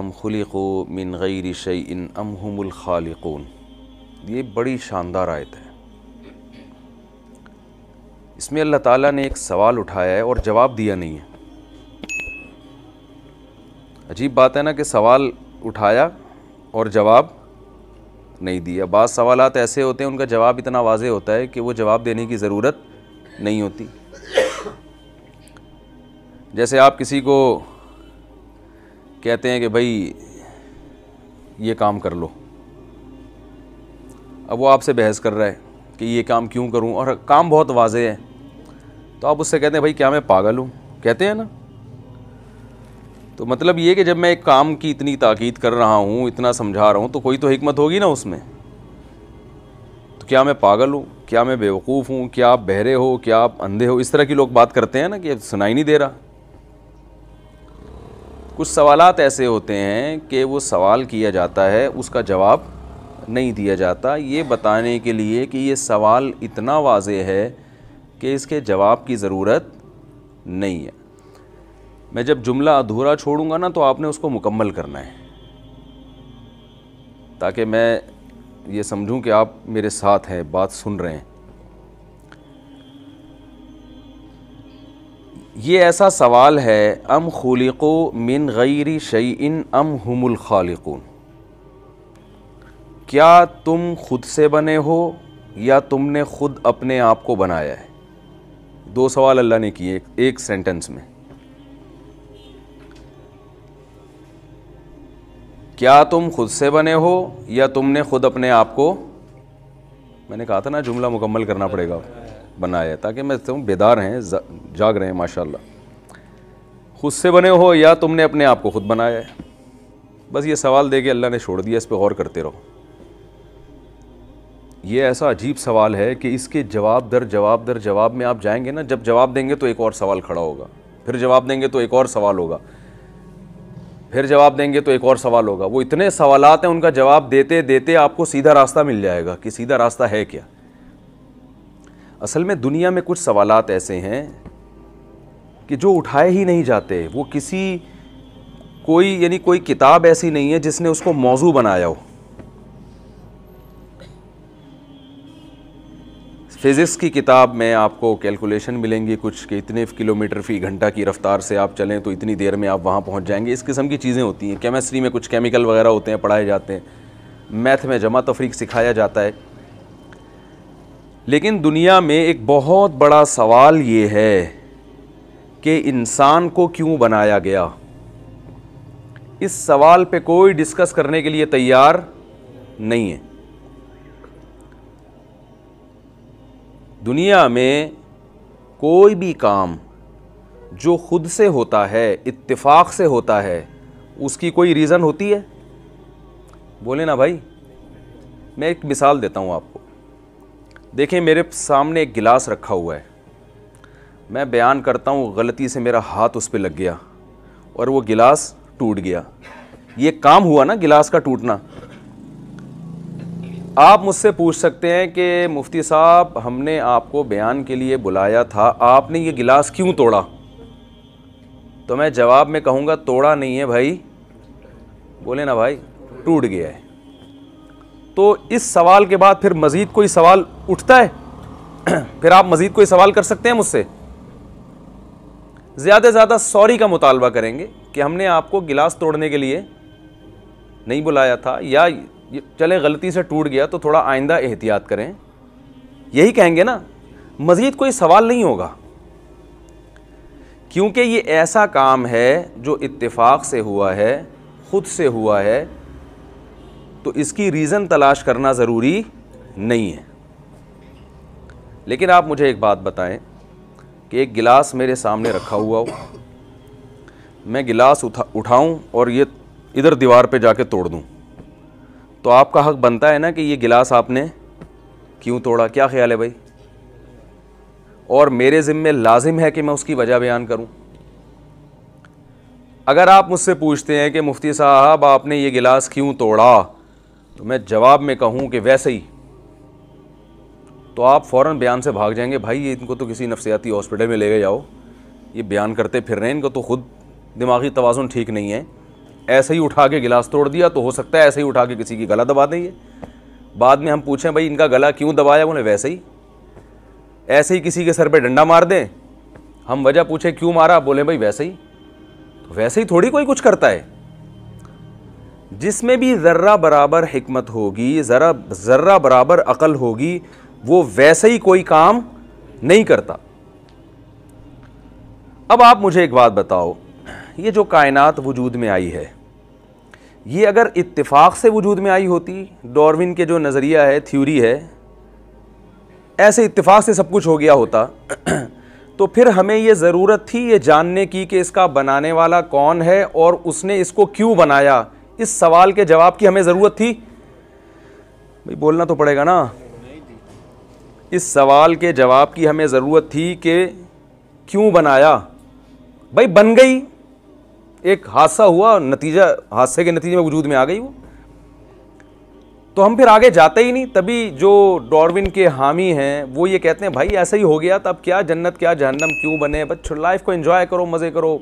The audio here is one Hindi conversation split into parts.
अम खुलिक़ू मिन गैरि शैइन अम हुमुल खालिक़ून। ये बड़ी शानदार आयत है। इसमें अल्लाह ताला ने एक सवाल उठाया है और जवाब दिया नहीं है। अजीब बात है ना कि सवाल उठाया और जवाब नहीं दिया। बाज़ सवालात ऐसे होते हैं उनका जवाब इतना वाज़े होता है कि वो जवाब देने की ज़रूरत नहीं होती। जैसे आप किसी को कहते हैं कि भाई ये काम कर लो, अब वो आपसे बहस कर रहा है कि ये काम क्यों करूं और काम बहुत वाज़े है, तो आप उससे कहते हैं भाई क्या मैं पागल हूं, कहते हैं ना। तो मतलब ये कि जब मैं एक काम की इतनी ताकीद कर रहा हूं, इतना समझा रहा हूं, तो कोई तो हिकमत होगी ना उसमें। तो क्या मैं पागल हूं, क्या मैं बेवकूफ़ हूं, क्या आप बहरे हो, क्या आप अंधे हो, इस तरह की लोग बात करते हैं ना कि सुनाई नहीं दे रहा। कुछ सवालात ऐसे होते हैं कि वो सवाल किया जाता है, उसका जवाब नहीं दिया जाता, ये बताने के लिए कि ये सवाल इतना वाज़े है कि इसके जवाब की ज़रूरत नहीं है। मैं जब जुमला अधूरा छोड़ूंगा ना तो आपने उसको मुकम्मल करना है, ताकि मैं ये समझूं कि आप मेरे साथ हैं, बात सुन रहे हैं। ये ऐसा सवाल है, अम खुलिक़ू मिन गैरि शैइन अम हुमुल खालिक़ून। क्या तुम खुद से बने हो या तुमने खुद अपने आप को बनाया है? दो सवाल अल्लाह ने किए एक सेंटेंस में। क्या तुम खुद से बने हो या तुमने खुद अपने आप को, मैंने कहा था ना जुमला मुकम्मल करना पड़ेगा, बनाया, ताकि मैं तुम बेदार हैं, जाग रहे हैं माशाल्लाह। खुद से बने हो या तुमने अपने आप को खुद बनाया है? बस ये सवाल दे के अल्लाह ने छोड़ दिया, इस पर गौर करते रहो। ये ऐसा अजीब सवाल है कि इसके जवाब दर जवाब दर जवाब में आप जाएंगे ना, जब जवाब देंगे तो एक और सवाल खड़ा होगा, फिर जवाब देंगे तो एक और सवाल होगा, फिर जवाब देंगे तो एक और सवाल होगा। वो इतने सवालात हैं, उनका जवाब देते देते आपको सीधा रास्ता मिल जाएगा कि सीधा रास्ता है क्या। असल में दुनिया में कुछ सवालात ऐसे हैं कि जो उठाए ही नहीं जाते। वो किसी कोई किताब ऐसी नहीं है जिसने उसको मौजू बनाया हो। फिज़िक्स की किताब में आपको कैलकुलेशन मिलेंगी कुछ कि इतने किलोमीटर फ़ी घंटा की रफ़्तार से आप चलें तो इतनी देर में आप वहाँ पहुँच जाएंगे। इस किस्म की चीज़ें होती हैं। केमिस्ट्री में कुछ केमिकल वगैरह होते हैं, पढ़ाए जाते हैं। मैथ में जमा तफरीक सिखाया जाता है। लेकिन दुनिया में एक बहुत बड़ा सवाल ये है कि इंसान को क्यों बनाया गया। इस सवाल पे कोई डिस्कस करने के लिए तैयार नहीं है। दुनिया में कोई भी काम जो खुद से होता है, इत्तेफाक से होता है, उसकी कोई रीज़न होती है? बोले ना भाई। मैं एक मिसाल देता हूँ आपको। देखें, मेरे सामने एक गिलास रखा हुआ है, मैं बयान करता हूँ, गलती से मेरा हाथ उस पर लग गया और वो गिलास टूट गया। ये काम हुआ ना गिलास का टूटना। आप मुझसे पूछ सकते हैं कि मुफ्ती साहब हमने आपको बयान के लिए बुलाया था, आपने ये गिलास क्यों तोड़ा? तो मैं जवाब में कहूँगा तोड़ा नहीं है भाई। बोले ना भाई, टूट गया है। तो इस सवाल के बाद फिर मज़ीद कोई सवाल उठता है? फिर आप मज़ीद कोई सवाल कर सकते हैं मुझसे? ज़्यादा से ज़्यादा सॉरी का मुतालबा करेंगे कि हमने आपको गिलास तोड़ने के लिए नहीं बुलाया था, या चले गलती से टूट गया तो थोड़ा आइंदा एहतियात करें, यही कहेंगे ना। मज़ीद कोई सवाल नहीं होगा, क्योंकि ये ऐसा काम है जो इत्तेफाक से हुआ है, खुद से हुआ है, तो इसकी रीज़न तलाश करना ज़रूरी नहीं है। लेकिन आप मुझे एक बात बताएं कि एक गिलास मेरे सामने रखा हुआ हो, मैं गिलास उठाऊं और ये इधर दीवार पे जाके तोड़ दूं, तो आपका हक बनता है ना कि ये गिलास आपने क्यों तोड़ा? क्या ख्याल है भाई? और मेरे ज़िम्मे लाजिम है कि मैं उसकी वजह बयान करूं। अगर आप मुझसे पूछते हैं कि मुफ्ती साहब आपने ये गिलास क्यों तोड़ा, तो मैं जवाब में कहूं कि वैसे ही, तो आप फ़ौरन बयान से भाग जाएंगे, भाई ये इनको तो किसी नफ्सियाती हॉस्पिटल में ले गए जाओ, ये बयान करते फिर रहे हैं, इनको तो खुद दिमागी तवाज़ुन ठीक नहीं है। ऐसे ही उठा के गिलास तोड़ दिया तो हो सकता है ऐसे ही उठा के किसी की गला दबा देंगे। बाद में हम पूछें भाई इनका गला क्यों दबाया, बोले वैसे ही। ऐसे ही किसी के सर पे डंडा मार दें, हम वजह पूछे क्यों मारा, बोले भाई वैसे ही। तो वैसे ही थोड़ी कोई कुछ करता है। जिसमें भी ज़र्रा बराबर हिकमत होगी, ज़र्रा बराबर अकल होगी, वो वैसे ही कोई काम नहीं करता। अब आप मुझे एक बात बताओ, ये जो कायनात वजूद में आई है, ये अगर इत्तिफाक से वजूद में आई होती, डार्विन के जो नज़रिया है, थ्योरी है, ऐसे इत्तिफाक से सब कुछ हो गया होता, तो फिर हमें ये ज़रूरत थी ये जानने की कि इसका बनाने वाला कौन है और उसने इसको क्यों बनाया। इस सवाल के जवाब की हमें ज़रूरत थी? भाई बोलना तो पड़ेगा ना। इस सवाल के जवाब की हमें ज़रूरत थी कि क्यों बनाया। भाई बन गई, एक हादसा हुआ, नतीजा, हादसे के नतीजे में वजूद में आ गई वो, तो हम फिर आगे जाते ही नहीं। तभी जो डार्विन के हामी हैं वो ये कहते हैं भाई ऐसा ही हो गया, तब क्या जन्नत क्या जहन्नम क्यों बने, बस लाइफ को एंजॉय करो, मज़े करो,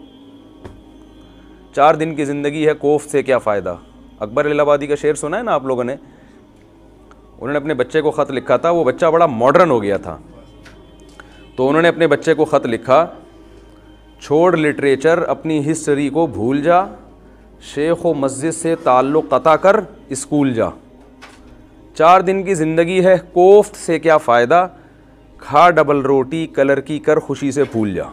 4 दिन की ज़िंदगी है, कोफ्त से क्या फ़ायदा। अकबर इलाहाबादी का शेर सुना है ना आप लोगों ने? उन्होंने अपने बच्चे को ख़त लिखा था, वो बच्चा बड़ा मॉडर्न हो गया था, तो उन्होंने अपने बच्चे को ख़त लिखा, छोड़ लिटरेचर अपनी हिस्ट्री को भूल जा, शेख व मस्जिद से ताल्लुक़ क़ता कर, स्कूल जा, 4 दिन की ज़िंदगी है, कोफ्त से क्या फ़ायदा, खा डबल रोटी कलर की कर खुशी से भूल जा।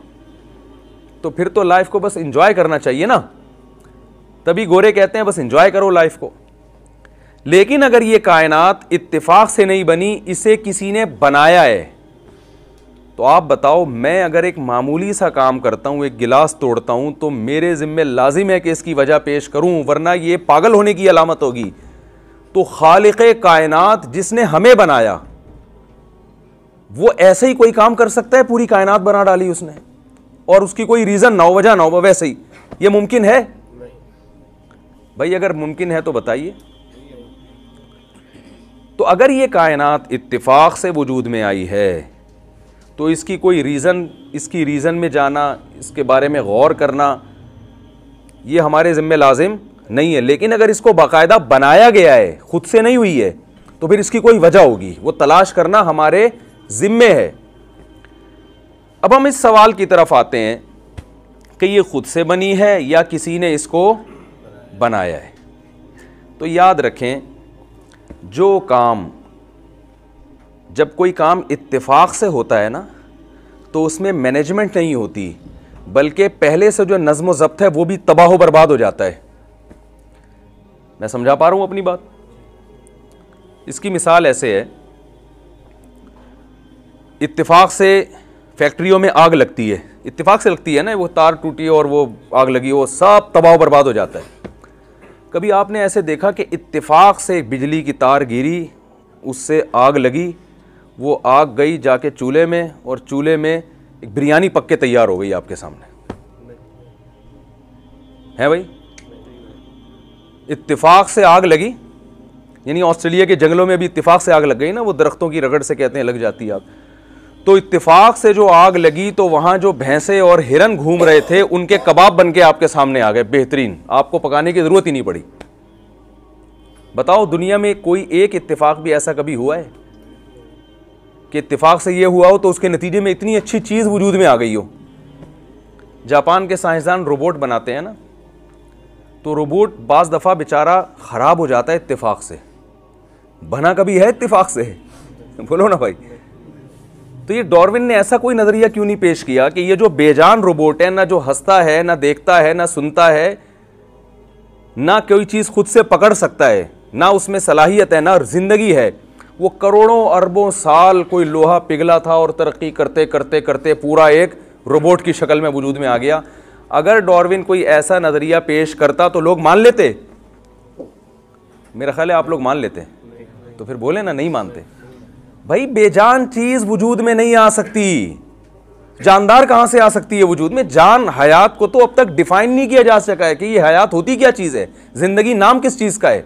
तो फिर तो लाइफ को बस एंजॉय करना चाहिए ना। तभी गोरे कहते हैं बस एंजॉय करो लाइफ को। लेकिन अगर ये कायनात इत्तिफाक से नहीं बनी, इसे किसी ने बनाया है, तो आप बताओ, मैं अगर एक मामूली सा काम करता हूँ, एक गिलास तोड़ता हूँ, तो मेरे ज़िम्मे लाजिम है कि इसकी वजह पेश करूँ, वरना ये पागल होने की अलामत होगी। तो खालिक़े कायनात जिसने हमें बनाया, वो ऐसे ही कोई काम कर सकता है? पूरी कायनात बना डाली उसने और उसकी कोई रीज़न ना हो, वजह ना हो, वैसे ही ये मुमकिन है? भाई अगर मुमकिन है तो बताइए। तो अगर ये कायनात इत्तिफाक से वजूद में आई है, तो इसकी कोई रीज़न, इसकी रीज़न में जाना, इसके बारे में गौर करना, ये हमारे ज़िम्मे लाजिम नहीं है। लेकिन अगर इसको बाकायदा बनाया गया है, खुद से नहीं हुई है, तो फिर इसकी कोई वजह होगी, वो तलाश करना हमारे ज़िम्मे है। अब हम इस सवाल की तरफ आते हैं कि ये खुद से बनी है या किसी ने इसको बनाया है। तो याद रखें, जो काम, जब कोई काम इत्तिफाक से होता है ना, तो उसमें मैनेजमेंट नहीं होती, बल्कि पहले से जो नज़्म व ज़ब्त है वो भी तबाह बर्बाद हो जाता है। मैं समझा पा रहा हूं अपनी बात? इसकी मिसाल ऐसे है, इत्तिफाक से फैक्ट्रियों में आग लगती है, इत्तिफाक से लगती है ना, वो तार टूटी और वो आग लगी, वो सब तबाह बर्बाद हो जाता है। कभी आपने ऐसे देखा कि इत्तिफाक से बिजली की तार गिरी, उससे आग लगी, वो आग गई जाके चूल्हे में, और चूल्हे में एक बिरयानी पक के तैयार हो गई आपके सामने, है भाई? इत्तिफाक से आग लगी, यानी ऑस्ट्रेलिया के जंगलों में भी इत्तिफाक से आग लग गई ना, वो दरख्तों की रगड़ से कहते हैं लग जाती है आग। तो इत्तिफाक से जो आग लगी, तो वहाँ जो भैंसे और हिरन घूम रहे थे, उनके कबाब बन के आपके सामने आ गए, बेहतरीन, आपको पकाने की ज़रूरत ही नहीं पड़ी। बताओ, दुनिया में कोई एक इत्तिफाक भी ऐसा कभी हुआ है कि इत्तिफाक से ये हुआ हो तो उसके नतीजे में इतनी अच्छी चीज़ वजूद में आ गई हो? जापान के साइंसदान रोबोट बनाते हैं ना, तो रोबोट बाज़ दफ़ा बेचारा ख़राब हो जाता है इत्तिफाक से। बना कभी है इत्तिफाक से? बोलो ना भाई। तो ये डार्विन ने ऐसा कोई नज़रिया क्यों नहीं पेश किया कि ये जो बेजान रोबोट है, ना जो हंसता है, ना देखता है, ना सुनता है, ना कोई चीज़ खुद से पकड़ सकता है, ना उसमें सलाहियत है, ना ज़िंदगी है, वो करोड़ों अरबों साल कोई लोहा पिघला था और तरक्की करते करते करते पूरा एक रोबोट की शक्ल में वजूद में आ गया। अगर डार्विन कोई ऐसा नज़रिया पेश करता तो लोग मान लेते? मेरा ख्याल है आप लोग मान लेते। तो फिर बोले ना नहीं मानते। भाई बेजान चीज़ वजूद में नहीं आ सकती, जानदार कहाँ से आ सकती है वजूद में? जान, हयात को तो अब तक डिफाइन नहीं किया जा सका है कि ये हयात होती क्या चीज़ है, ज़िंदगी नाम किस चीज़ का है।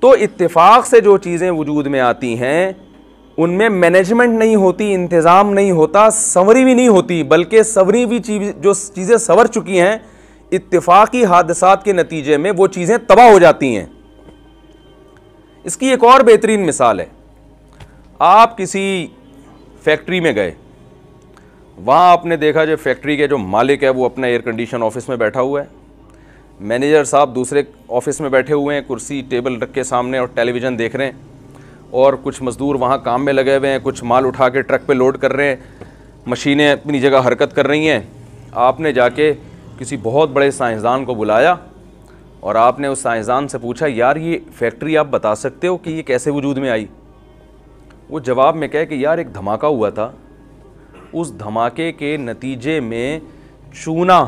तो इत्तेफाक से जो चीज़ें वजूद में आती हैं उनमें मैनेजमेंट नहीं होती, इंतज़ाम नहीं होता, संवरी भी नहीं होती, बल्कि संवरी भी जो चीज़ें संवर चुकी हैं इत्तेफाकी हादसात के नतीजे में वो चीज़ें तबाह हो जाती हैं। इसकी एक और बेहतरीन मिसाल है, आप किसी फैक्ट्री में गए, वहाँ आपने देखा जो फैक्ट्री के जो मालिक है वो अपना एयर कंडीशन ऑफिस में बैठा हुआ है, मैनेजर साहब दूसरे ऑफिस में बैठे हुए हैं, कुर्सी टेबल रख के सामने और टेलीविज़न देख रहे हैं, और कुछ मज़दूर वहाँ काम में लगे हुए हैं, कुछ माल उठा के ट्रक पे लोड कर रहे हैं, मशीनें अपनी जगह हरकत कर रही हैं। आपने जाके किसी बहुत बड़े साइंसदान को बुलाया और आपने उस साइंसदान से पूछा, यार ये फैक्ट्री आप बता सकते हो कि ये कैसे वजूद में आई? वो जवाब में कहे कि यार एक धमाका हुआ था, उस धमाके के नतीजे में चूना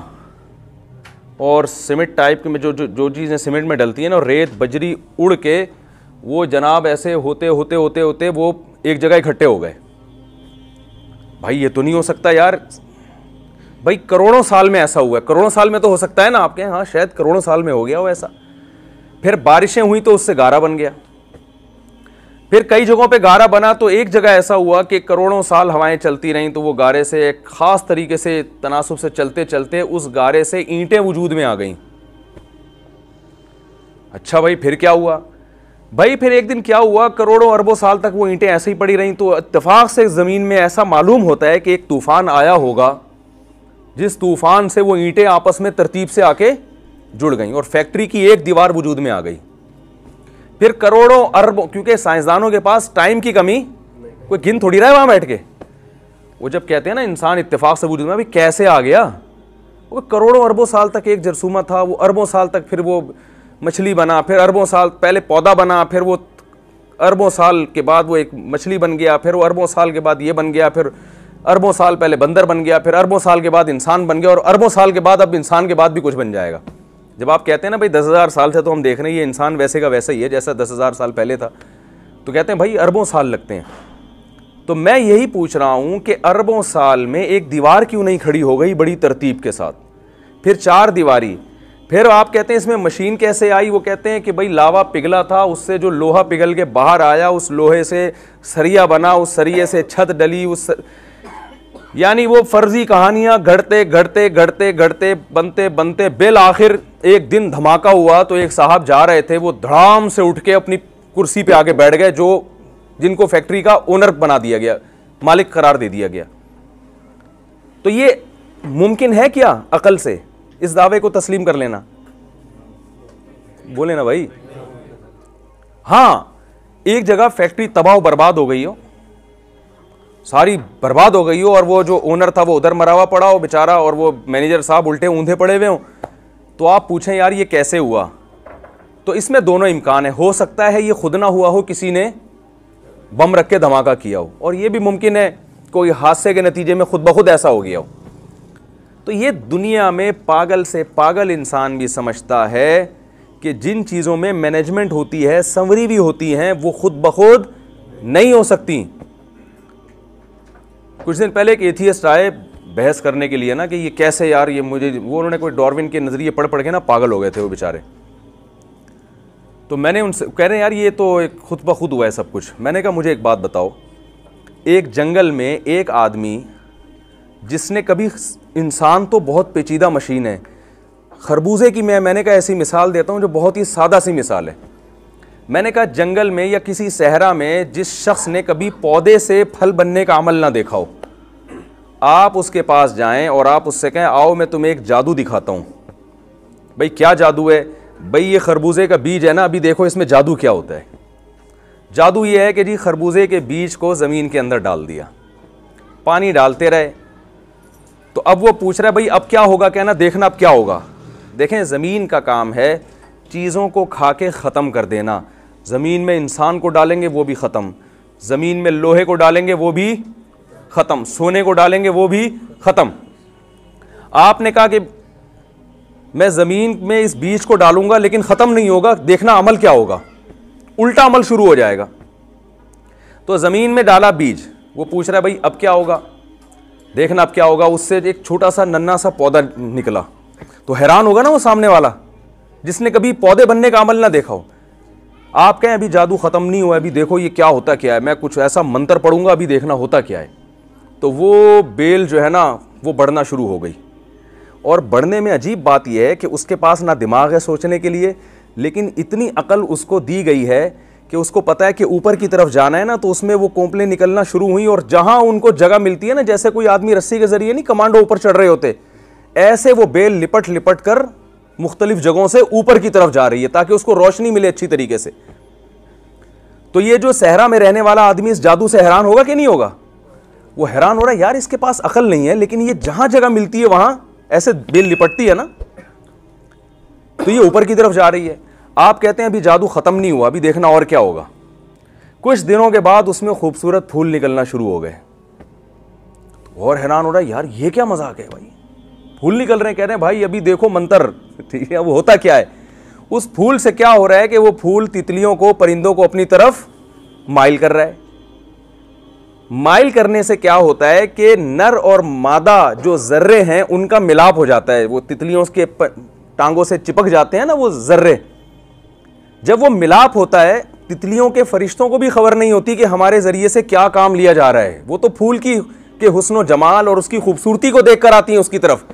और सीमेंट टाइप के में जो चीज़ें सीमेंट में डलती हैं ना, रेत बजरी उड़ के वो जनाब ऐसे होते होते होते होते वो एक जगह इकट्ठे हो गए। भाई ये तो नहीं हो सकता यार, भाई करोड़ों साल में ऐसा हुआ है, करोड़ों साल में तो हो सकता है ना आपके, हाँ शायद करोड़ों साल में हो गया हो ऐसा। फिर बारिशें हुई तो उससे गारा बन गया, फिर कई जगहों पे गारा बना, तो एक जगह ऐसा हुआ कि करोड़ों साल हवाएं चलती रहीं तो वो गारे से एक ख़ास तरीके से तनासुब से चलते चलते उस गारे से ईंटें वजूद में आ गईं। अच्छा भाई फिर क्या हुआ? भाई फिर एक दिन क्या हुआ, करोड़ों अरबों साल तक वो ईंटें ऐसे ही पड़ी रहीं, तो इत्तेफाक से ज़मीन में ऐसा मालूम होता है कि एक तूफ़ान आया होगा, जिस तूफ़ान से वो ईंटें आपस में तरतीब से आके जुड़ गईं और फैक्ट्री की एक दीवार वजूद में आ गई। फिर करोड़ों अरबों, क्योंकि साइंसदानों के पास टाइम की कमी, कोई गिन थोड़ी रहा है वहाँ बैठ के, वो जब कहते हैं ना इंसान इत्तेफाक से वजूद में, अभी कैसे आ गया, वो करोड़ों अरबों साल तक एक जरसूमा था, वो अरबों साल तक फिर वो मछली बना, फिर अरबों साल पहले पौधा बना, फिर वो अरबों साल के बाद वो एक मछली बन गया, फिर वो अरबों साल के बाद ये बन गया, फिर अरबों साल पहले बंदर बन गया, फिर अरबों साल के बाद इंसान बन गया, और अरबों साल के बाद अब इंसान के बाद भी कुछ बन जाएगा। जब आप कहते हैं ना भाई 10,000 साल से तो हम देख रहे हैं ये इंसान वैसे का वैसा ही है जैसा 10,000 साल पहले था, तो कहते हैं भाई अरबों साल लगते हैं। तो मैं यही पूछ रहा हूँ कि अरबों साल में एक दीवार क्यों नहीं खड़ी हो गई बड़ी तरतीब के साथ, फिर 4 दीवारी, फिर आप कहते हैं इसमें मशीन कैसे आई? वो कहते हैं कि भाई लावा पिघला था, उससे जो लोहा पिघल के बाहर आया, उस लोहे से सरिया बना, उस सरिये से छत डली, यानी वो फर्जी कहानियां घड़ते घड़ते घड़ते घड़ते बनते बनते बिल आखिर एक दिन धमाका हुआ। तो एक साहब जा रहे थे, वो धड़ाम से उठ के अपनी कुर्सी पे आके बैठ गए, जिनको फैक्ट्री का ओनर बना दिया गया, मालिक करार दे दिया गया। तो ये मुमकिन है क्या अकल से इस दावे को तस्लीम कर लेना? बोले ना भाई। हाँ, एक जगह फैक्ट्री तबाह बर्बाद हो गई हो, सारी बर्बाद हो गई हो, और वो जो ओनर था वो उधर मरा हुआ पड़ा हो बेचारा, और वो मैनेजर साहब उल्टे ऊंधे पड़े हुए हो, तो आप पूछें यार ये कैसे हुआ? तो इसमें दोनों इम्कान है, हो सकता है ये खुद ना हुआ हो, किसी ने बम रख के धमाका किया हो, और ये भी मुमकिन है कोई हादसे के नतीजे में खुद ब खुद ऐसा हो गया हो। तो ये दुनिया में पागल से पागल इंसान भी समझता है कि जिन चीज़ों में मैनेजमेंट होती है, संवरी भी होती हैं, वो खुद ब खुद नहीं हो सकती। कुछ दिन पहले एक एथियस्ट आए बहस करने के लिए ना कि ये कैसे यार, ये मुझे, वो उन्होंने कोई डार्विन के नज़रिए पढ़ पढ़ के ना पागल हो गए थे वो बेचारे। तो मैंने उनसे, कह रहे हैं यार ये तो एक खुद ब खुद हुआ है सब कुछ। मैंने कहा मुझे एक बात बताओ, एक जंगल में एक आदमी जिसने कभी, इंसान तो बहुत पेचीदा मशीन है, खरबूजे की मैंने कहा ऐसी मिसाल देता हूँ जो बहुत ही सादा सी मिसाल है। मैंने कहा जंगल में या किसी सहरा में जिस शख्स ने कभी पौधे से फल बनने का अमल ना देखा हो, आप उसके पास जाएं और आप उससे कहें आओ मैं तुम्हें एक जादू दिखाता हूँ। भाई क्या जादू है? भाई ये खरबूजे का बीज है ना, अभी देखो इसमें जादू क्या होता है। जादू ये है कि जी खरबूजे के बीज को ज़मीन के अंदर डाल दिया, पानी डालते रहे, तो अब वो पूछ रहा है भाई अब क्या होगा, कहना देखना अब क्या होगा। देखें ज़मीन का काम है चीज़ों को खा के ख़त्म कर देना। ज़मीन में इंसान को डालेंगे वो भी ख़त्म, ज़मीन में लोहे को डालेंगे वो भी ख़त्म, सोने को डालेंगे वो भी ख़त्म। आपने कहा कि मैं ज़मीन में इस बीज को डालूंगा लेकिन ख़त्म नहीं होगा, देखना अमल क्या होगा, उल्टा अमल शुरू हो जाएगा। तो ज़मीन में डाला बीज, वो पूछ रहा है भाई अब क्या होगा, देखना अब क्या होगा। उससे एक छोटा सा नन्हा सा पौधा निकला, तो हैरान होगा ना वो सामने वाला जिसने कभी पौधे बनने का अमल ना देखा हो। आप कहें अभी जादू ख़त्म नहीं हुआ, अभी देखो ये क्या होता क्या है, मैं कुछ ऐसा मंत्र पढ़ूंगा, अभी देखना होता क्या है, तो वो बेल जो है ना वो बढ़ना शुरू हो गई। और बढ़ने में अजीब बात यह है कि उसके पास ना दिमाग है सोचने के लिए, लेकिन इतनी अकल उसको दी गई है कि उसको पता है कि ऊपर की तरफ जाना है ना, तो उसमें वो कोंपलें निकलना शुरू हुई और जहां उनको जगह मिलती है ना, जैसे कोई आदमी रस्सी के जरिए नहीं कमांडो ऊपर चढ़ रहे होते, ऐसे वो बेल लिपट लिपट कर मुख्तलिफ जगहों से ऊपर की तरफ जा रही है ताकि उसको रोशनी मिले अच्छी तरीके से। तो ये जो सहरा में रहने वाला आदमी इस जादू से हैरान होगा कि नहीं होगा? वो हैरान हो रहा है, यार इसके पास अकल नहीं है, लेकिन ये जहां जगह मिलती है वहां ऐसे बेल लिपटती है ना, तो ये ऊपर की तरफ जा रही है। आप कहते हैं अभी जादू खत्म नहीं हुआ, अभी देखना और क्या होगा। कुछ दिनों के बाद उसमें खूबसूरत फूल निकलना शुरू हो गए, और हैरान हो रहा है, यार ये क्या मजाक है भाई, फूल निकल रहे हैं। कह रहे हैं भाई अभी देखो मंत्र, ठीक है, वो होता क्या है, उस फूल से क्या हो रहा है कि वो फूल तितलियों को, परिंदों को अपनी तरफ माइल कर रहा है। माइल करने से क्या होता है कि नर और मादा जो जर्रे हैं उनका मिलाप हो जाता है, वो तितलियों के टांगों से चिपक जाते हैं ना वो जर्रे, जब वो मिलाप होता है, तितलियों के फरिश्तों को भी खबर नहीं होती कि हमारे जरिए से क्या काम लिया जा रहा है, वो तो फूल के हुस्न जमाल और उसकी खूबसूरती को देखकर आती हैं उसकी तरफ।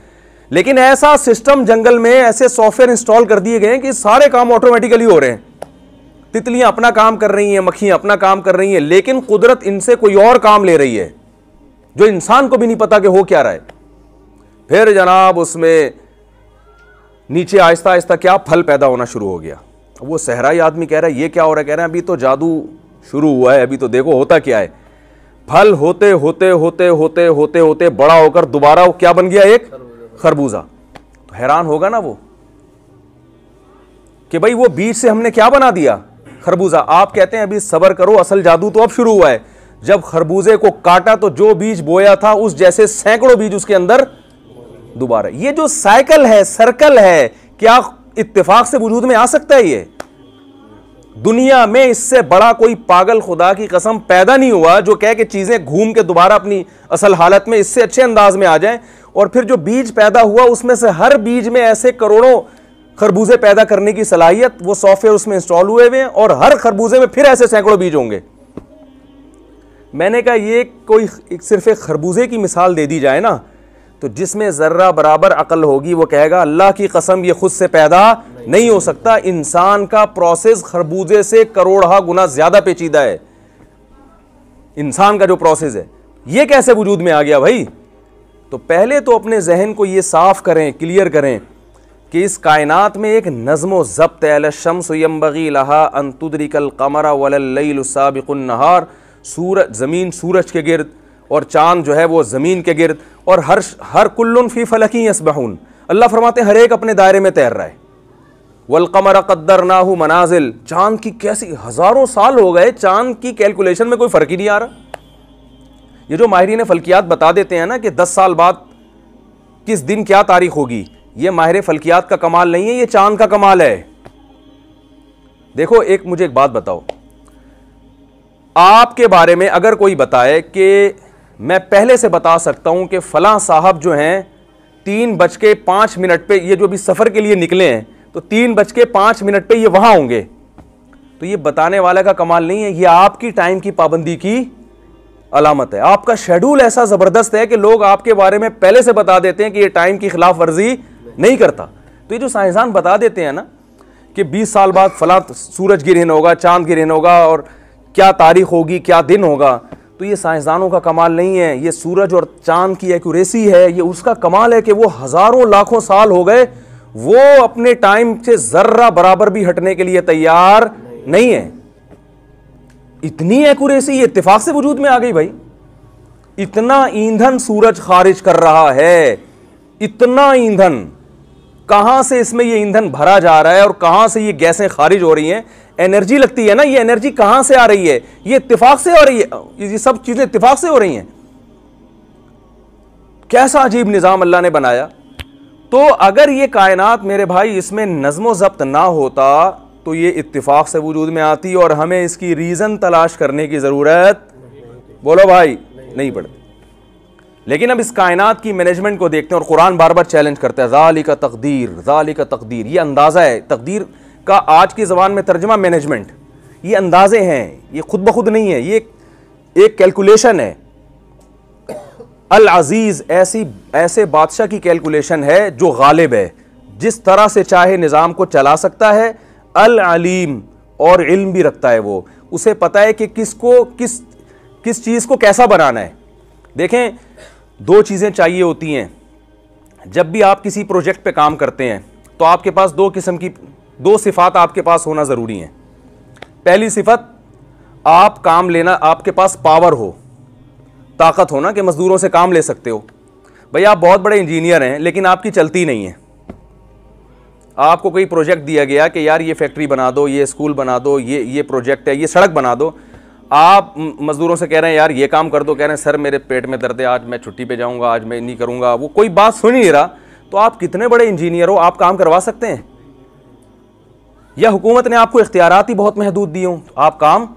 लेकिन ऐसा सिस्टम जंगल में, ऐसे सॉफ्टवेयर इंस्टॉल कर दिए गए हैं कि सारे काम ऑटोमेटिकली हो रहे हैं, तितलियां अपना काम कर रही हैं, मक्खियां अपना काम कर रही हैं, लेकिन कुदरत इनसे कोई और काम ले रही है जो इंसान को भी नहीं पता कि हो क्या रहा है। फिर जनाब उसमें नीचे आहिस्ता आहिस्ता क्या फल पैदा होना शुरू हो गया। वो सहराई आदमी कह रहा है ये क्या हो रहा है, कह रहे हैं अभी तो जादू शुरू हुआ है, अभी तो देखो होता क्या है। फल होते होते होते होते होते होते बड़ा होकर दोबारा वो क्या बन गया, एक खरबूजा। तो हैरान होगा ना वो कि भाई वो बीज से हमने क्या बना दिया, खरबूजा। आप कहते हैं अभी सब्र करो, असल जादू तो अब शुरू हुआ है। जब खरबूजे को काटा तो जो बीज बोया था उस जैसे सैकड़ों बीज उसके अंदर दोबारा। ये जो साइकिल है, सर्कल है, क्या इत्तेफाक से वजूद में आ सकता है? ये दुनिया में इससे बड़ा कोई पागल खुदा की कसम पैदा नहीं हुआ जो कहे कि चीजें घूम के दोबारा अपनी असल हालत में इससे अच्छे अंदाज में आ जाएं। और फिर जो बीज पैदा हुआ उसमें से हर बीज में ऐसे करोड़ों खरबूजे पैदा करने की सलाहियत, वो सॉफ्टवेयर उसमें इंस्टॉल हुए हुए हैं, और हर खरबूजे में फिर ऐसे सैकड़ों बीज होंगे। मैंने कहा ये कोई सिर्फ एक खरबूजे की मिसाल दे दी जाए ना, तो जिसमें जर्रा बराबर अकल होगी वो कहेगा अल्लाह की कसम ये खुद से पैदा नहीं हो सकता। इंसान का प्रोसेस खरबूजे से करोड़ा गुना ज्यादा पेचीदा है। इंसान का जो प्रोसेस है ये कैसे वजूद में आ गया भाई? तो पहले तो अपने जहन को ये साफ करें, क्लियर करें कि इस कायनात में एक नज़्म ज़ब्त है। अलशम्सु यंबगी लहा अन तुदरिकल क़मरा वलल्लैलु साबिक़ुन नहार। सूरज, ज़मीन सूरज के गिर्द और चांद जो है वो ज़मीन के गिर्द, और हर कुल्लुन फ़ी फ़लकी यस्बहून। अल्लाह फरमाते हैं हर एक अपने दायरे में तैर रहा है। वल क़मर क़द्दरनाहु मनाज़िल। चांद की कैसी हज़ारों साल हो गए, चांद की कैलकुलेशन में कोई फ़र्क ही नहीं आ रहा। ये जो माहिरीन फ़ल्कियात बता देते हैं ना कि 10 साल बाद किस दिन क्या तारीख होगी, ये माहिर फ़ल्कियात का कमाल नहीं है, ये चांद का कमाल है। देखो मुझे एक बात बताओ, आपके बारे में अगर कोई बताए कि मैं पहले से बता सकता हूं कि फलां साहब जो हैं 3:05 पे, ये जो भी सफ़र के लिए निकले हैं तो 3:05 पे ये वहां होंगे, तो ये बताने वाला का कमाल नहीं है, ये आपकी टाइम की पाबंदी की अलामत है। आपका शेड्यूल ऐसा ज़बरदस्त है कि लोग आपके बारे में पहले से बता देते हैं कि ये टाइम की खिलाफ वर्जी नहीं करता। तो ये जो साइंसदान बता देते हैं ना कि 20 साल बाद फला सूरज गिरहन होगा, चांद गिरहन होगा, और क्या तारीख होगी, क्या दिन होगा, तो ये साइंसदानों का कमाल नहीं है, ये सूरज और चांद की एक्यूरेसी है। ये उसका कमाल है कि वो हज़ारों लाखों साल हो गए, वो अपने टाइम से ज़र्रा बराबर भी हटने के लिए तैयार नहीं है। इतनी एक्यूरेसी ये इत्तेफाक से वजूद में आ गई भाई। इतना ईंधन सूरज खारिज कर रहा है, इतना ईंधन, कहां से इसमें ये ईंधन भरा जा रहा है और कहां से ये गैसें खारिज हो रही हैं, एनर्जी लगती है ना, ये एनर्जी कहां से आ रही है? ये इत्तेफाक से हो रही है, ये सब चीजें इत्तेफाक से हो रही हैं। कैसा अजीब निजाम अल्लाह ने बनाया। तो अगर ये कायनात मेरे भाई इसमें नज़्म ज़ब्त ना होता तो ये इत्तिफाक से वजूद में आती और हमें इसकी रीज़न तलाश करने की ज़रूरत, बोलो भाई, नहीं पड़ती। लेकिन अब इस कायनात की मैनेजमेंट को देखते हैं और कुरान बार बार चैलेंज करता है, ज़ालिका तकदीर, ज़ालिका तकदीर। ये अंदाज़ा है तकदीर का, आज की ज़बान में तर्जमा मैनेजमेंट। ये अंदाजे हैं, ये खुद ब खुद नहीं है, ये एक कैलकुलेशन है। अल अजीज ऐसे बादशाह की कैलकुलेशन है जो गालिब है, जिस तरह से चाहे निज़ाम को चला सकता है। अल अलीम, और इल्म भी रखता है वो, उसे पता है कि किस चीज़ को कैसा बनाना है। देखें, दो चीज़ें चाहिए होती हैं जब भी आप किसी प्रोजेक्ट पे काम करते हैं, तो आपके पास दो सिफात आपके पास होना ज़रूरी है। पहली सिफत, आप काम लेना, आपके पास पावर हो, ताकत हो ना कि मजदूरों से काम ले सकते हो। भाई आप बहुत बड़े इंजीनियर हैं लेकिन आपकी चलती नहीं है, आपको कोई प्रोजेक्ट दिया गया कि यार ये फैक्ट्री बना दो, ये स्कूल बना दो, ये प्रोजेक्ट है, ये सड़क बना दो। आप मजदूरों से कह रहे हैं यार ये काम कर दो, कह रहे हैं सर मेरे पेट में दर्द है, आज मैं छुट्टी पे जाऊंगा, आज मैं नहीं करूंगा, वो कोई बात सुन ही नहीं रहा। तो आप कितने बड़े इंजीनियर हो, आप काम करवा सकते हैं? या हुकूमत ने आपको इख्तियारात ही बहुत महदूद दिए हों, आप काम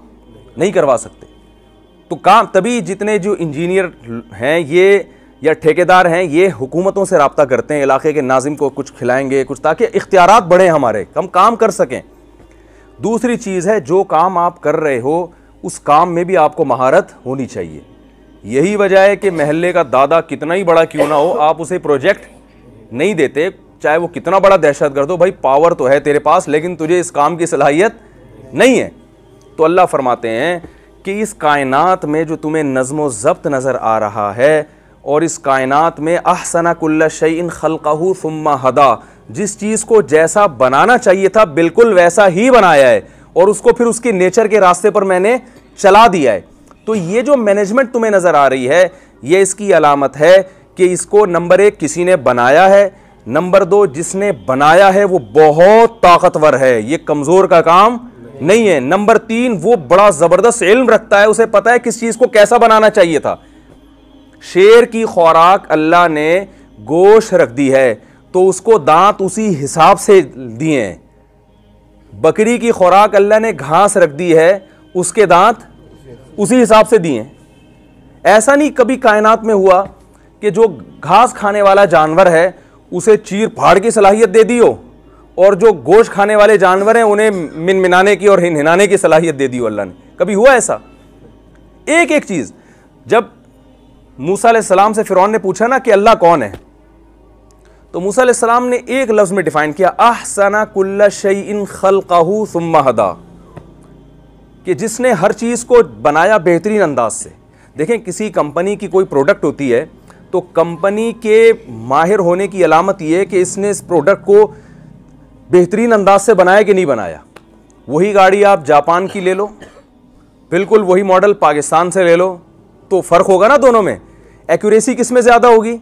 नहीं करवा सकते? तो काम तभी जितने जो इंजीनियर हैं ये या ठेकेदार हैं, ये हुकूमतों से रब्ता करते हैं, इलाके के नाजिम को कुछ खिलाएंगे कुछ, ताकि इख्तियारात बढ़े हमारे, हम काम कर सकें। दूसरी चीज़ है, जो काम आप कर रहे हो उस काम में भी आपको महारत होनी चाहिए। यही वजह है कि महल्ले का दादा कितना ही बड़ा क्यों ना हो, आप उसे प्रोजेक्ट नहीं देते, चाहे वो कितना बड़ा दहशतगर्द हो। भाई पावर तो है तेरे पास, लेकिन तुझे इस काम की सलाहियत नहीं है। तो अल्लाह फरमाते हैं कि इस कायनात में जो तुम्हें नज़्म व ज़ब्त नज़र आ रहा है, और इस कायनात में अहसना कुल्ल शैइन खल्क़हू सुम्मा हदा, जिस चीज़ को जैसा बनाना चाहिए था बिल्कुल वैसा ही बनाया है, और उसको फिर उसके नेचर के रास्ते पर मैंने चला दिया है। तो ये जो मैनेजमेंट तुम्हें नज़र आ रही है, ये इसकी अलामत है कि इसको नंबर 1 किसी ने बनाया है, नंबर 2 जिसने बनाया है वो बहुत ताकतवर है, ये कमज़ोर का काम नहीं है, नंबर 3 वो बड़ा ज़बरदस्त इल्म रखता है, उसे पता है किस चीज़ को कैसा बनाना चाहिए था। शेर की खुराक अल्लाह ने गोश्त रख दी है तो उसको दांत उसी हिसाब से दिए हैं। बकरी की खुराक अल्लाह ने घास रख दी है, उसके दांत उसी हिसाब से दिए हैं। ऐसा नहीं कभी कायनात में हुआ कि जो घास खाने वाला जानवर है उसे चीर फाड़ की सलाहियत दे दी हो, और जो गोश्त खाने वाले जानवर हैं उन्हें मिनमिनाने की और हिनहिनाने की सलाहियत दे दी हो अल्लाह ने। कभी हुआ ऐसा? एक एक चीज़, जब मूसा अलैहिस्सलाम से फिरौन ने पूछा ना कि अल्लाह कौन है, तो मूसा अलैहिस्सलाम ने एक लफ्ज़ में डिफाइन किया, अहसना कुल्ल शैइन खल्क़हू सुम्मा हदा, कि जिसने हर चीज़ को बनाया बेहतरीन अंदाज से। देखें, किसी कंपनी की कोई प्रोडक्ट होती है तो कंपनी के माहिर होने की अलामत यह है कि इसने इस प्रोडक्ट को बेहतरीन अंदाज से बनाया कि नहीं बनाया। वही गाड़ी आप जापान की ले लो, बिल्कुल वही मॉडल पाकिस्तान से ले लो, तो फ़र्क होगा ना दोनों में। एक्यूरेसी किस में ज़्यादा होगी?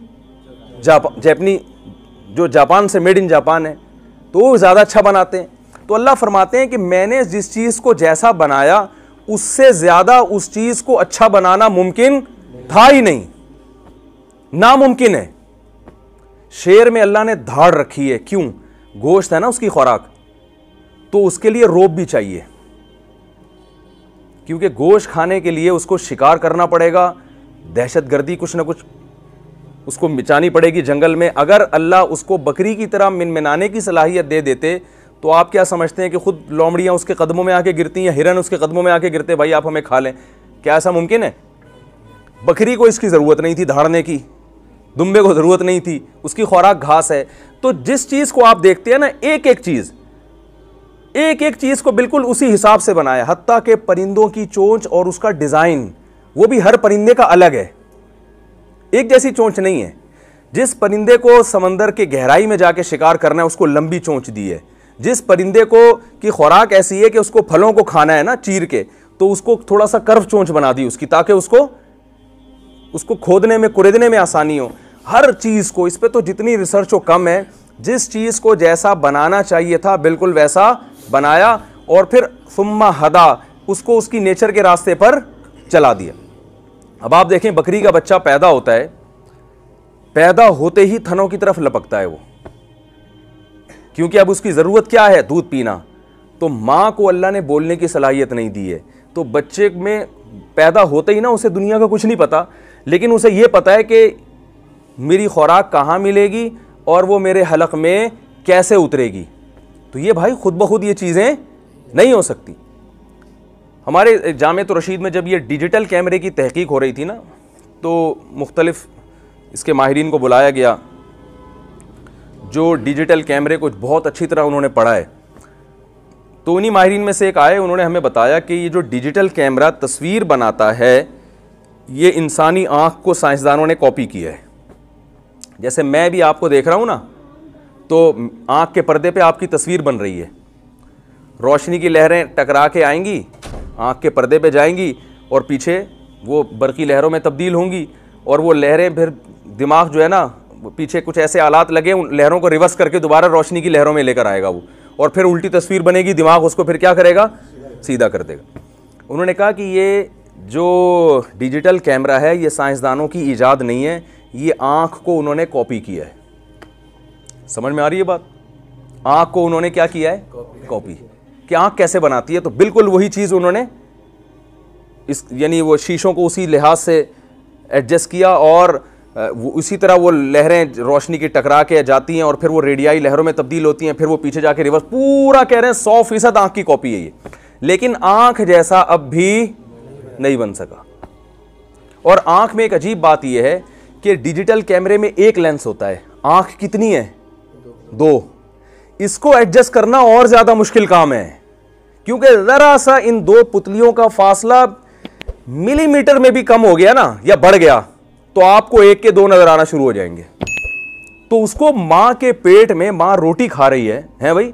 जापानी, जो जापान से मेड इन जापान है, तो वो ज़्यादा अच्छा बनाते हैं। तो अल्लाह फरमाते हैं कि मैंने जिस चीज़ को जैसा बनाया उससे ज़्यादा उस चीज़ को अच्छा बनाना मुमकिन था ही नहीं, नामुमकिन है। शेर में अल्लाह ने धाड़ रखी है, क्यों? गोश्त है ना उसकी खुराक, तो उसके लिए रोब भी चाहिए, क्योंकि गोश्त खाने के लिए उसको शिकार करना पड़ेगा, दहशतगर्दी कुछ ना कुछ उसको मिटानी पड़ेगी जंगल में। अगर अल्लाह उसको बकरी की तरह मिनमिनाने की सलाहियत दे देते तो आप क्या समझते हैं कि खुद लोमड़ियाँ उसके कदमों में आके गिरती हैं, हिरन उसके कदमों में आके गिरते, भाई आप हमें खा लें? क्या ऐसा मुमकिन है? बकरी को इसकी ज़रूरत नहीं थी धाड़ने की, दुम्बे को ज़रूरत नहीं थी, उसकी खुराक घास है। तो जिस चीज़ को आप देखते हैं ना, एक एक चीज़ को बिल्कुल उसी हिसाब से बनाया, हत्ता के परिंदों की चोंच और उसका डिज़ाइन, वो भी हर परिंदे का अलग है, एक जैसी चोंच नहीं है। जिस परिंदे को समंदर के गहराई में जाके शिकार करना है उसको लंबी चोंच दी है। जिस परिंदे को की खुराक ऐसी है कि उसको फलों को खाना है ना चीर के, तो उसको थोड़ा सा कर्व चोंच बना दी उसकी, ताकि उसको खोदने में कुरेदने में आसानी हो। हर चीज़ को, इस पर तो जितनी रिसर्च हो कम है। जिस चीज़ को जैसा बनाना चाहिए था बिल्कुल वैसा बनाया, और फिर सुम्मा हदा, उसको उसकी नेचर के रास्ते पर चला दिया। अब आप देखें, बकरी का बच्चा पैदा होता है, पैदा होते ही थनों की तरफ लपकता है वो, क्योंकि अब उसकी ज़रूरत क्या है? दूध पीना। तो माँ को अल्लाह ने बोलने की सलाहियत नहीं दी है, तो बच्चे में पैदा होते ही ना उसे दुनिया का कुछ नहीं पता, लेकिन उसे ये पता है कि मेरी खुराक कहाँ मिलेगी और वो मेरे हलक में कैसे उतरेगी। तो ये भाई खुद ब खुद ये चीज़ें नहीं हो सकती। हमारे जामिअत रशीद में जब ये डिजिटल कैमरे की तहकीक हो रही थी ना, तो मुख्तलिफ इसके माहिरीन को बुलाया गया जो डिजिटल कैमरे को बहुत अच्छी तरह उन्होंने पढ़ा है। तो उन्हीं माहिरीन में से एक आए, उन्होंने हमें बताया कि ये जो डिजिटल कैमरा तस्वीर बनाता है, ये इंसानी आँख को साइंसदानों ने कॉपी किया है। जैसे मैं भी आपको देख रहा हूँ ना, तो आँख के पर्दे पे आपकी तस्वीर बन रही है, रोशनी की लहरें टकरा के आएंगी, आँख के पर्दे पे जाएंगी और पीछे वो बरकी लहरों में तब्दील होंगी, और वो लहरें फिर दिमाग जो है ना, पीछे कुछ ऐसे आलात लगे, उन लहरों को रिवर्स करके दोबारा रोशनी की लहरों में लेकर आएगा वो, और फिर उल्टी तस्वीर बनेगी, दिमाग उसको फिर क्या करेगा, सीधा कर देगा। उन्होंने कहा कि ये जो डिजिटल कैमरा है ये साइंसदानों की ईजाद नहीं है, ये आँख को उन्होंने कॉपी किया है। समझ में आ रही है बात? आँख को उन्होंने क्या किया है, कॉपी। कि आँख कैसे बनाती है, तो बिल्कुल वही चीज़ उन्होंने इस यानी वो शीशों को उसी लिहाज से एडजस्ट किया, और उसी तरह वो लहरें रोशनी की टकरा के जाती हैं और फिर वो रेडियाई लहरों में तब्दील होती हैं, फिर वो पीछे जाके रिवर्स, पूरा कह रहे हैं 100% आँख की कॉपी है ये। लेकिन आँख जैसा अब भी नहीं बन सका। और आँख में एक अजीब बात यह है कि डिजिटल कैमरे में एक लेंस होता है, आँख कितनी है, 2। इसको एडजस्ट करना और ज़्यादा मुश्किल काम है, क्योंकि ज़रा सा इन 2 पुतलियों का फासला मिलीमीटर में भी कम हो गया ना, या बढ़ गया, तो आपको 1 के 2 नजर आना शुरू हो जाएंगे। तो उसको माँ के पेट में, माँ रोटी खा रही है भाई,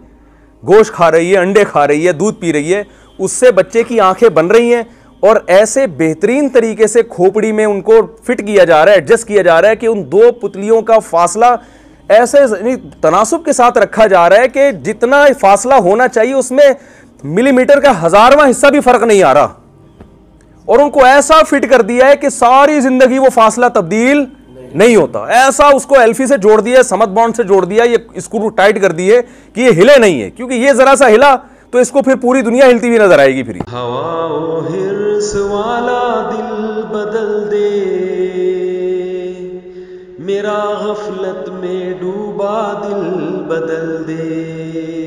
गोश्त खा रही है, अंडे खा रही है, दूध पी रही है, उससे बच्चे की आंखें बन रही हैं, और ऐसे बेहतरीन तरीके से खोपड़ी में उनको फिट किया जा रहा है, एडजस्ट किया जा रहा है कि उन 2 पुतलियों का फासला ऐसे तनासुब के साथ रखा जा रहा है कि जितना फासला होना चाहिए उसमें मिलीमीटर का 1000वां हिस्सा भी फर्क नहीं आ रहा, और उनको ऐसा फिट कर दिया है कि सारी जिंदगी वो फासला तब्दील नहीं होता। ऐसा उसको एल्फी से जोड़ दिया, समत बॉन्ड से जोड़ दिया, ये स्क्रू टाइट कर दिए कि ये हिले नहीं है, क्योंकि ये जरा सा हिला तो इसको फिर पूरी दुनिया हिलती हुई नजर आएगी। फिर हवाओ हिर्स वाला दिल बदल दे, मेरा गफलत में डूबा दिल बदल दे।